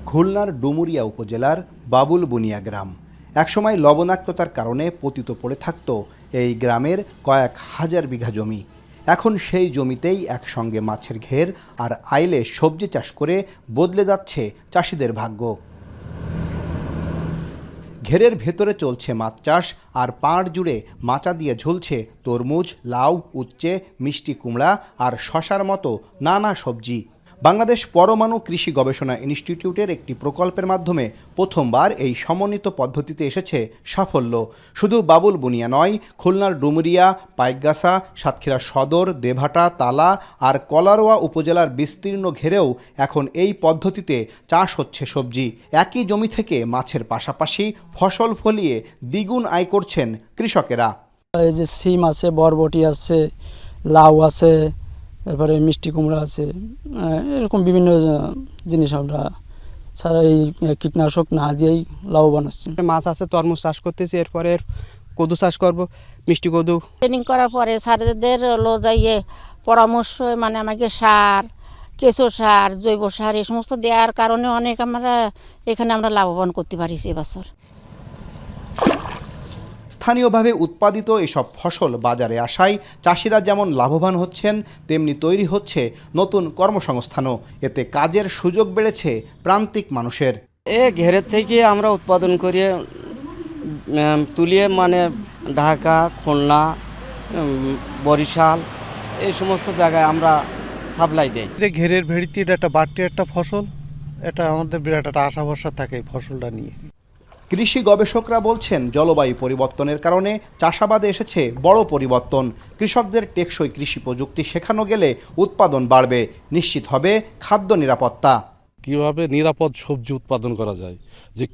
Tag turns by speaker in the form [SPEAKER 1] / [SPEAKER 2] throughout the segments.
[SPEAKER 1] খুলনার ডুমুরিয়া উপজেলার বাবুল বুনিয়া গ্রাম একসময় লবণাক্ততার কারণে পতিত পড়ে থাকত এই গ্রামের কয়েক হাজার বিঘা জমি। এখন সেই জমিতেই একসঙ্গে মাছের ঘের আর আইলে সবজি চাষ করে বদলে যাচ্ছে চাষিদের ভাগ্য। ঘেরের ভেতরে চলছে মাছ চাষ, আর পাড় জুড়ে মাচা দিয়ে ঝুলছে তরমুজ, লাউ, উচ্ছে, মিষ্টি কুমড়া আর শশার মতো নানা সবজি। বাংলাদেশ পরমাণু কৃষি গবেষণা ইনস্টিটিউটের একটি প্রকল্পের মাধ্যমে প্রথমবার এই সমন্বিত পদ্ধতিতে এসেছে সাফল্য। শুধু বাবুল বুনিয়া নয়, খুলনার ডুমুরিয়া, পাইকগাছা, সাতক্ষীরা সদর, দেভাটা, তালা আর কলারোয়া উপজেলার বিস্তীর্ণ ঘেরেও এখন এই পদ্ধতিতে চাষ হচ্ছে সবজি। একই জমি থেকে মাছের পাশাপাশি ফসল ফলিয়ে দ্বিগুণ আয় করছেন কৃষকেরা।
[SPEAKER 2] এই যে সিম আছে, বরবটি আছে, লাউ আছে, তারপরে মিষ্টি কুমড়া আছে, এরকম বিভিন্ন জিনিস আমরা সারা এই কীটনাশক না দিয়েই লাভবান হচ্ছি।
[SPEAKER 3] মাছ আছে, তরমুজ চাষ করতেছি, এরপরে কদু চাষ করব, মিষ্টি কদু।
[SPEAKER 4] ট্রেনিং করার পরে স্যারেদের হলো যাইয়ে পরামর্শ মানে আমাকে সার, কেঁচো সার, জৈব সার এই সমস্ত দেওয়ার কারণে অনেক আমরা লাভবান করতে পারিছি এবছর।
[SPEAKER 1] স্থানীয়ভাবে উৎপাদিত এসব ফসল বাজারে আসায় চাষিরা যেমন লাভবান হচ্ছেন, তেমনি তৈরি হচ্ছে নতুন কর্মসংস্থানও। এতে কাজের সুযোগ বেড়েছে প্রান্তিক মানুষের।
[SPEAKER 3] ঘেরের থেকে আমরা উৎপাদন করিয়ে তুলিয়ে মানে ঢাকা, খুলনা, বরিশাল এই সমস্ত জায়গায় আমরা সাপ্লাই দেই।
[SPEAKER 5] ঘেরের ভেড়িতে এটা একটা বাড়তি একটা ফসল, এটা আমাদের বিরাট একটা আশা ভরসা থাকে ফসলটা নিয়ে।
[SPEAKER 1] কৃষি গবেষকরা বলছেন, জলবায়ু পরিবর্তনের কারণে চাষাবাদে এসেছে বড় পরিবর্তন। কৃষকদের টেকসই কৃষি প্রযুক্তি শেখানো গেলে উৎপাদন বাড়বে, নিশ্চিত হবে খাদ্য নিরাপত্তা।
[SPEAKER 6] কীভাবে নিরাপদ সবজি উৎপাদন করা যায়, যে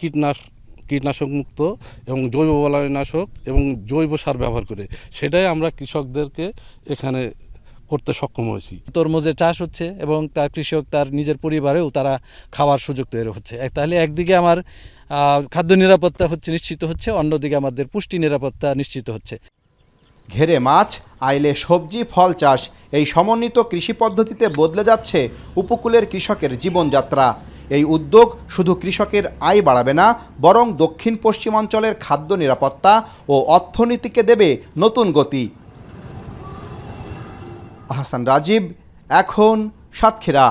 [SPEAKER 6] কীটনাশক মুক্ত এবং জৈব বলয়নাশক এবং জৈব সার ব্যবহার করে, সেটাই আমরা কৃষকদেরকে এখানে করতে সক্ষম হয়েছি।
[SPEAKER 7] তরমুজের চাষ হচ্ছে এবং তার কৃষক তার নিজের পরিবারেও তারা খাওয়ার সুযোগ তৈরি হচ্ছে। তাহলে একদিকে আমার খাদ্য নিরাপত্তা নিশ্চিত হচ্ছে, অন্যদিকে আমাদের পুষ্টি নিরাপত্তা নিশ্চিত হচ্ছে।
[SPEAKER 1] ঘেরে মাছ, আইলে সবজি, ফল চাষ, এই সমন্বিত কৃষি পদ্ধতিতে বদলে যাচ্ছে উপকূলের কৃষকের জীবনযাত্রা। এই উদ্যোগ শুধু কৃষকের আয় বাড়াবে না, বরং দক্ষিণ পশ্চিমাঞ্চলের খাদ্য নিরাপত্তা ও অর্থনীতিকে দেবে নতুন গতি। আহসান রাজীব, এখন সাতক্ষীরা।